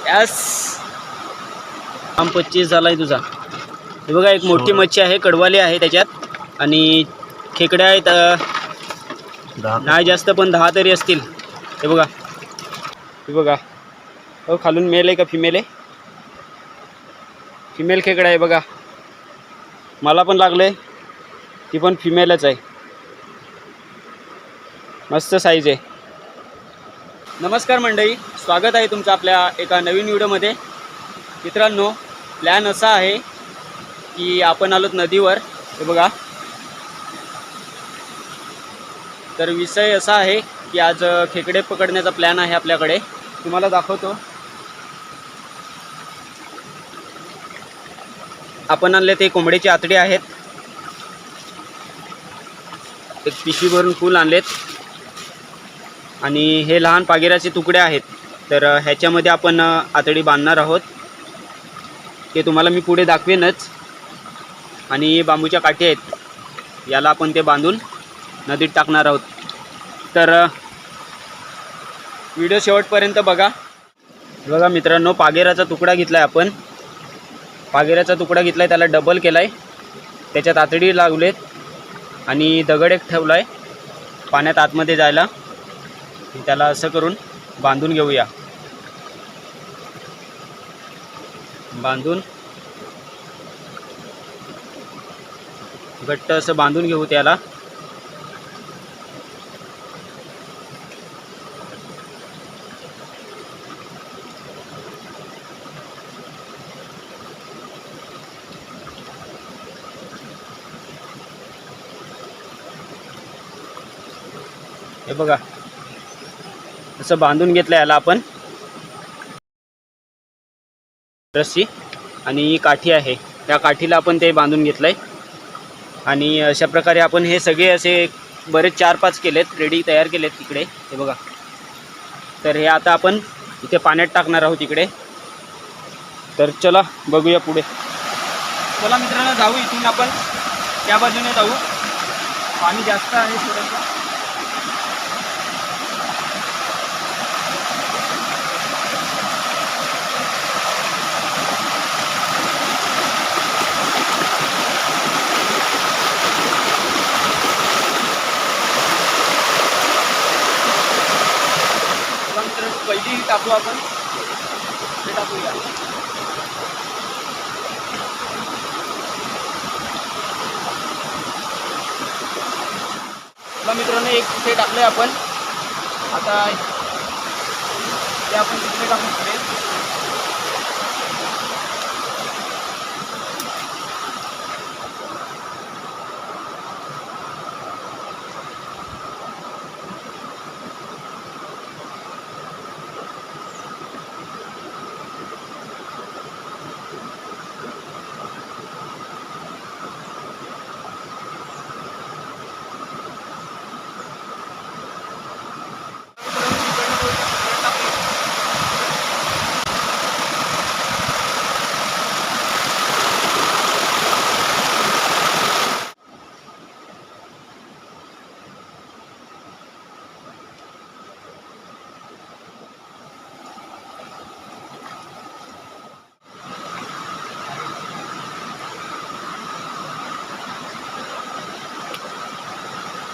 Yes 25 झाला आहे तुझा। हे बघा एक मोठी मच्छी आहे, कडवाली आहे त्याच्यात आणि खेकड्या आहेत नाही जास्त पण 10 तरी असतील। हे बघा हो खालून मेल आहे का फिमेल आहे? फिमेल खेकडा आहे बघा, मला पण लागले, ती पण फिमेलच आहे, मस्त साईज आहे। नमस्कार मंडळी, स्वागत आहे तुमचं आपल्या एका नवीन व्हिडिओमध्ये। मित्रांनो प्लॅन असा आहे की आपण आलोत नदीवर। हे बघा, तर विषय असा आहे की आज खेकडे पकडण्याचा प्लॅन आहे आपल्याकडे, तुम्हाला दाखवतो। आपण आणले ते कोंबड्याची आतडी आहेत, एक पिशवी भरून फुल आणलेत आणि हे लहान पागेराचे तुकडे आहेत। तर ह्याच्यामध्ये आपण आतडी बांधणार आहोत, ते तुम्हाला मी पुढे दाखवेनच। आणि बांबूच्या काठी आहेत, याला आपण ते बांधून नदीत टाकणार आहोत। तर व्हिडिओ शेवटपर्यंत बघा। मित्रांनो, पागेराचा तुकडा घेतलाय आपण, पागेराचा तुकडा घेतलाय, त्याला डबल केलाय, त्याच्यात आतडी लावलेत आणि दगड एक ठेवलाय पाण्यात आतमध्ये जायला। त्याला असं करून बांधून घेऊया, बांधून घट्ट असं बांधून घेऊ त्याला। हे बघा असं बांधून घेतलं याला आपण, रस्सी आणि काठी आहे, त्या काठीला आपण ते बांधून घेतलंय। आणि अशा प्रकारे आपण हे सगळे असे बरेच 4-5 केलेत, रेडी तयार केलेत तिकडे। हे बघा, तर हे आता आपण इथे पाण्यात टाकणार आहोत इकडे। तर चला बघूया पुढे। चला मित्रांनो, जाऊ इथून आपण त्या बाजूने जाऊ, पाणी जास्त आहे थोडंसं। पहिली टाकू आपण, हे टाकूया। मित्रांनो एक तिथे टाकले आपण, आता ते आपण तिथे टाकू पुढे।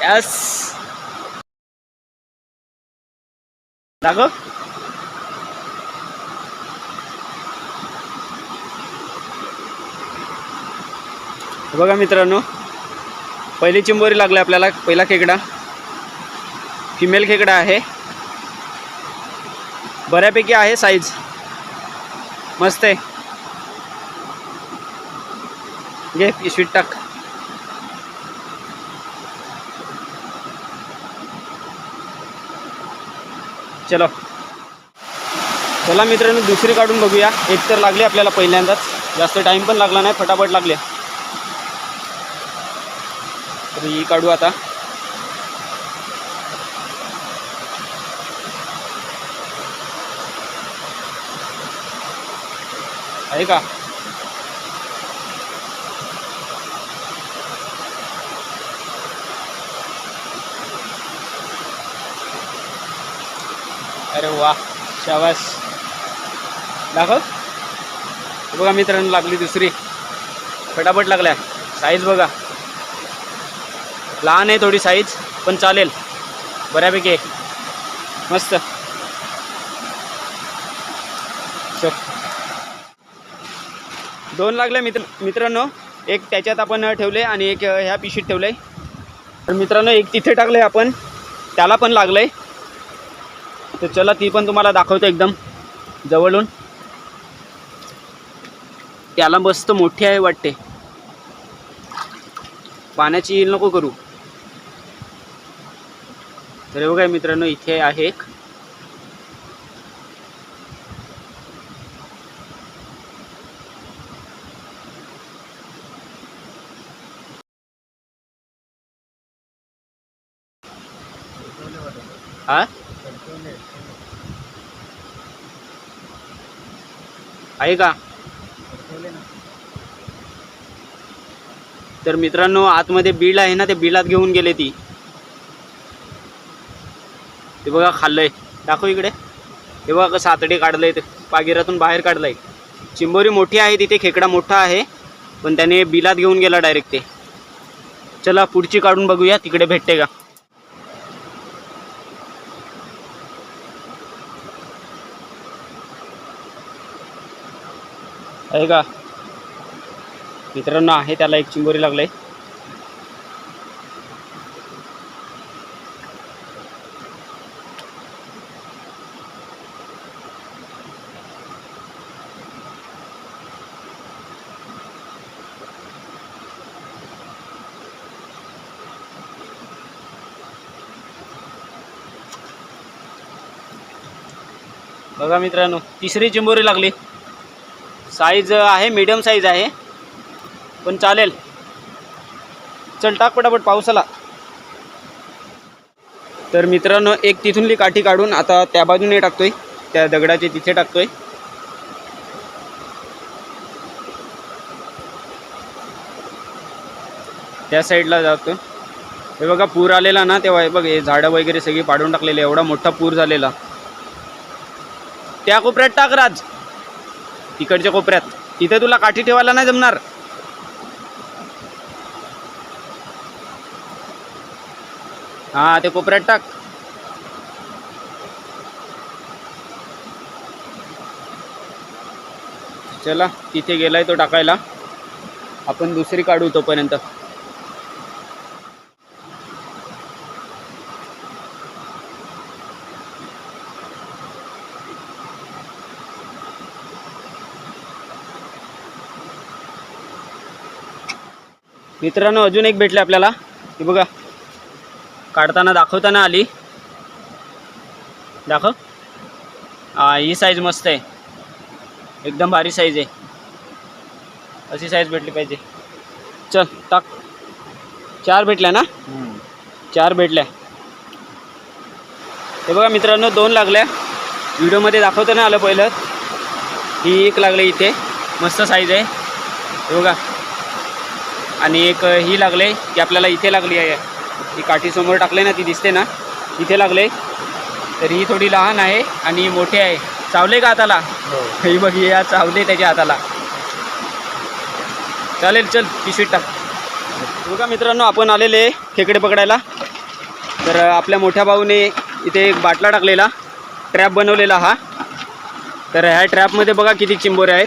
यस दाखव। बघा मित्रांनो, पहिली चिंबोरी लागली आपल्याला, पहिला खेकडा फिमेल खेकडा आहे, बऱ्यापैकी आहे साईज, मस्त आहे। घे पिशवीत टाक। चलो चला मित्रांनो, दुसरी काढून बघूया। एक तर लागली आपल्याला पहिल्यांदाच, जास्त टाइम पण लागला नाही, फटाफट लागले। तर ही काढू आता। आहे का? अरे वाह, शाबाश। दाखव. बघा मित्रांनो लागली दुसरी, फटाफट लागल्या. साईज बघा, लहान आहे थोडी साईज, पण चालेल बऱ्यापैकी आहे. मस्त. दोन लागले मित्रांनो. एक त्याच्यात आपण ठेवले आणि एक ह्या पिशीत ठेवले. तर मित्रांनो एक तिथे टाकले आपण, त्याला पण लागलंय. तर चला ती पण तुम्हाला दाखवतो एकदम जवळून. त्याला मस्त मोठी आहे वाटते. पाण्याची येईल नको करू. तर बघा मित्रांनो इथे आहे एक. हा आहे का? तर मित्रांनो आतमध्ये बीळ आहे ना, ते बिळात घेऊन गेले ती. ते बघा खाल्लंय. दाखव इकडे. हे बघा कसं आतडे काढलंय, ते पागिरातून बाहेर काढलंय. चिंबोरी मोठी आहे तिथे, खेकडा मोठा आहे, पण त्याने बिलात घेऊन गेला डायरेक्ट ते. चला पुढची काढून बघूया, तिकडे भेटते का. आहे का मित्रांनो? आहे, त्याला एक चिंबोरी लागले. बघा मित्रांनो तिसरी चिंबोरी लागली. साईज आहे, मीडियम साईज आहे, पण चालेल. चल टाक पटापट, पाऊस आला. तर मित्रांनो एक तिथूनली काठी काढून आता त्या बाजूने टाकतोय, त्या दगडाचे तिथे टाकतोय. त्या साईडला जातोय. हे बघा पूर आलेला ना तेव्हा, हे बघ हे झाडं वगैरे सगळी पाडून टाकलेले. एवढा मोठा पूर झालेला. त्या कोपऱ्यात टाक राज, तिकडच्या कोपऱ्यात. तिथे तुला काठी ठेवायला नाही जमणार. हा ते कोपऱ्यात टाक. चला तिथे गेलाय तो टाकायला, आपण दुसरी काढू तोपर्यंत. मित्रांनो अजून एक भेटले आपल्याला. हे बघा काढताना दाखवताना आली. दाखव. हा ही साईज मस्त आहे, एकदम भारी साईज आहे. अशी साईज भेटली पाहिजे. चल टाक. 4 भेटल्या ना? 4 भेटल्या. हे बघा मित्रांनो 2 लागल्या. व्हिडिओमध्ये दाखवताना आलं पहिलं. ही एक लागली इथे, मस्त साईज आहे. हे बघा. आणि एक ही लागले, ती आपल्याला इथे लागली आहे. ही काठी समोर टाकले ना, ती दिसते ना, इथे लागले. तर ही थोडी लहान आहे आणि मोठी आहे. चावले का हाताला? ही बघ या चावले त्याच्या हाताला. चालेल चल पिशवीत टाक. बघा मित्रांनो आपण आलेले खेकडे पकडायला. तर आपल्या मोठ्या भाऊने इथे एक बाटला टाकलेला, ट्रॅप बनवलेला हा. तर ह्या ट्रॅपमध्ये बघा किती चिंबोरे आहेत.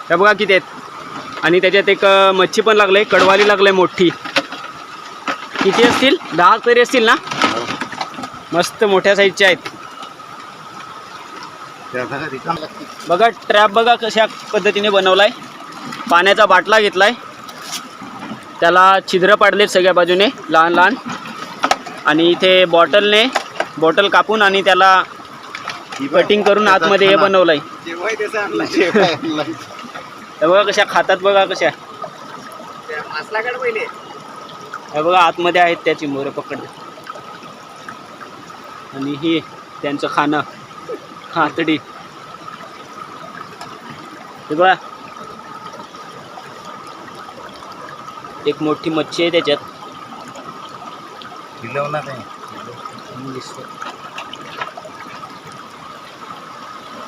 ह्या बघा किती आहेत. आणि त्याच्यात एक मच्छी पण लागले, कडवाली लागले मोठी. किती असतील? 10 तरी असतील ना. मस्त मोठ्या साईजचे आहेत. बघा ट्रॅप बघा कशा पद्धतीने बनवलाय. पाण्याचा बाटला घेतलाय, त्याला छिद्र पाडलेत सगळ्या बाजूने लहान लहान. आणि इथे बॉटल कापून आणि त्याला कटिंग करून आतमध्ये हे बनवलंय. हे बघा कशा खातात, बघा कशा. हे बघा आतमध्ये आहेत त्या चिंबोरे पकडले. आणि ही त्यांचं खाणं, हातडी. हे बघा एक मोठी मच्छी आहे त्याच्यात.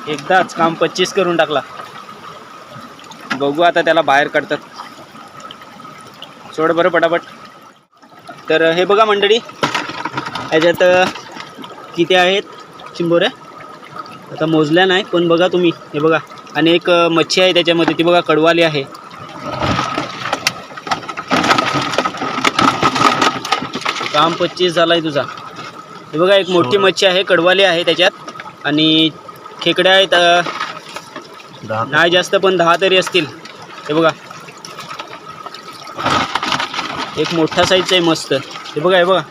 एकदाच काम 25 करून टाकला. बघू आता त्याला बाहेर काढतात. सोड बरं पटापट. तर हे बघा मंडळी, याच्यात किती आहेत चिंबोऱ्या आता मोजल्या नाही, पण बघा तुम्ही, हे बघा. आणि एक मच्छी आहे त्याच्यामध्ये, ती बघा कडवाली आहे. काम 25 झालाय तुझा. हे बघा एक मोठी मच्छी आहे, कडवाली आहे त्याच्यात. आणि खेकड्या आहेत नाही जास्त, पण 10 तरी असतील. हे बघा एक मोठा साईजचा आहे मस्त. हे बघा, हे बघा.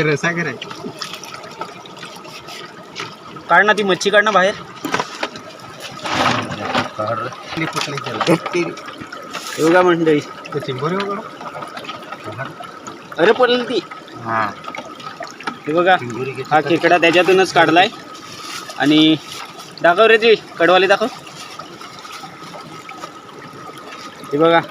रसा कराय काढ ना ती मच्छी, काढ ना बाहेर. हे बघा मंडळी, अरे पडली ती. हे बघा हा खेकडा त्याच्यातूनच काढलाय. आणि दाखव रे ती कडवाली, दाखव. हे बघा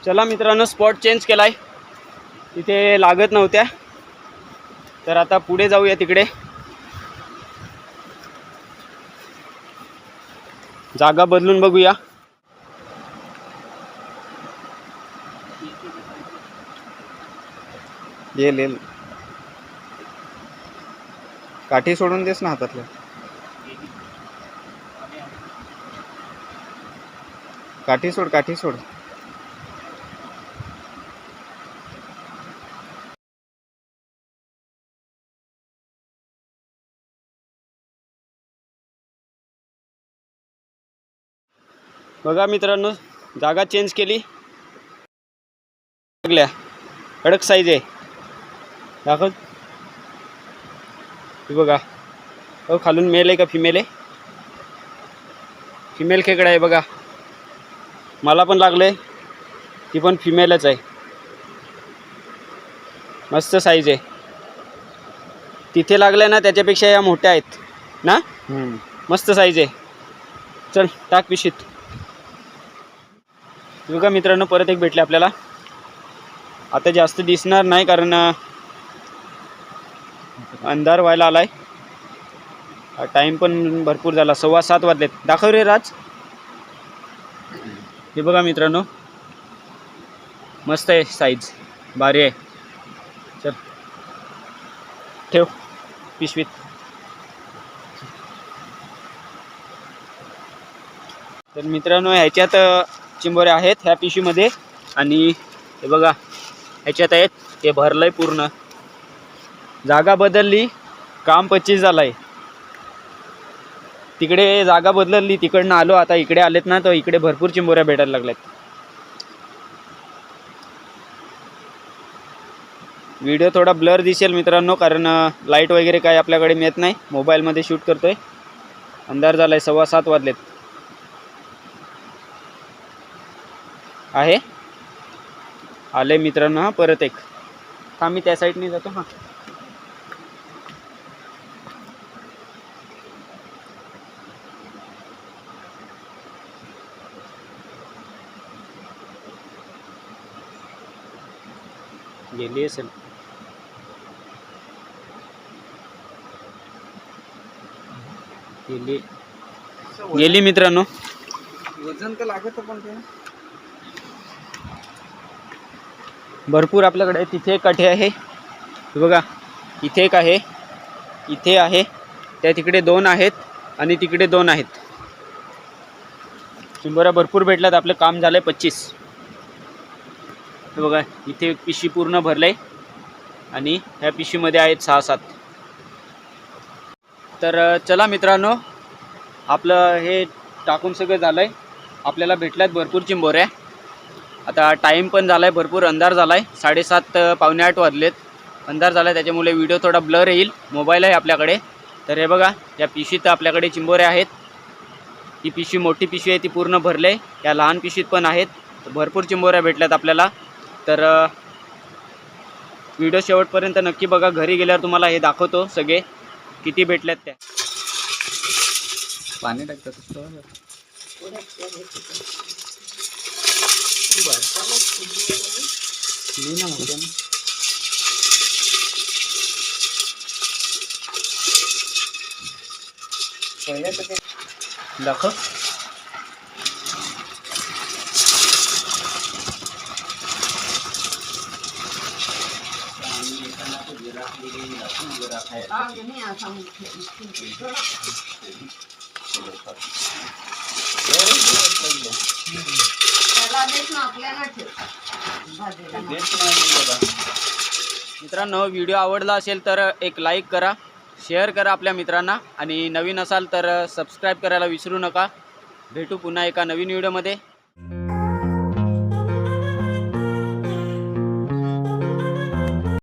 चला मित्रांनो, स्पॉट चेंज केलाय, तिथे लागत नव्हत्या. तर आता पुढे जाऊया, तिकडे जागा बदलून बघूया. ये काठी सोडून देस ना हातातल्या. काठी सोड, काठी सोड. बघा मित्रांनो, जागा चेंज केली. लागल्या कडक साईज आहे, दाखव. हे बघा, हो खालून मेल आहे का फिमेल आहे? फिमेल खेकडा आहे बघा. मला पण लागले, ती पण फिमेलच आहे. मस्त साईज आहे. तिथे लागल्या ना त्याच्यापेक्षा या मोठ्या आहेत ना. मस्त साईज आहे. चल टाक पिशीत. बघा मित्रांनो, परत एक भेटले आपल्याला. आता जास्त दिसणार नाही कारण अंधार व्हायला आलाय. टाइम पण भरपूर झाला, 7:15 वाजलेत. दाखव रे राज. हे बघा मित्रांनो, मस्त आहे साईज, भारी आहे. चल ठेव पिशवीत. तर मित्रांनो, ह्याच्यात चिंबोऱ्या आहेत ह्या पिशवीमध्ये. आणि हे बघा ह्याच्यात आहेत, ते भरलंय पूर्ण. जागा बदलली, काम 25 झालंय. तिकडे जागा बदलली, तिकडनं आलो, आता इकडे आलेत ना, तर इकडे भरपूर चिंबोऱ्या भेटायला लागल्यात. व्हिडिओ थोडा ब्लर दिसेल मित्रांनो, कारण लाईट वगैरे काय आपल्याकडे मिळत नाही. मोबाईलमध्ये शूट करतोय. अंधार झालाय, 7:15 वाजलेत आहे. आले मित्रांनो. हां परत एक थांब, मी त्या साईडने जातो. हां गेली असेल. गेली मित्रांनो. वजन तर लागत पण ते भरपूर आपल्याकडे. तिथे एक काठी आहे, हे बघा. इथे एक आहे, इथे आहे, त्या तिकडे 2 आहेत आणि तिकडे 2 आहेत. चिंबोऱ्या भरपूर भेटल्यात. आपलं काम झालंय 25. हे बघा, इथे एक पिशवी पूर्ण भरलंय आणि ह्या पिशवीमध्ये आहेत 6-7. तर चला मित्रांनो, आपलं हे टाकून सगळं झालंय. आपल्याला भेटल्यात भरपूर चिंबोऱ्या. आता टाईम पण झाला आहे, भरपूर अंधार झाला आहे. 7:30 पावणे 8 वाजलेत. अंधार झाला आहे, त्याच्यामुळे व्हिडिओ थोडा ब्लर येईल. मोबाईल आहे आपल्याकडे. तर हे बघा, या पिशवीत आपल्याकडे चिंबोऱ्या आहेत. ही पिशवी मोठी पिशवी आहे, ती पूर्ण भरले. या लहान पिशवीत पण आहेत. भरपूर चिंबोऱ्या भेटल्यात आपल्याला. तर व्हिडिओ शेवटपर्यंत नक्की बघा. घरी गेल्यावर तुम्हाला हे दाखवतो सगळे किती भेटल्यात त्या. पाणी टाकतात. दाखव. मित्रांनो, व्हिडिओ आवडला असेल तर एक लाईक करा, शेअर करा आपल्या मित्रांना, आणि नवीन असाल तर सबस्क्राईब करायला विसरू नका. भेटू पुन्हा एका नवीन व्हिडिओमध्ये.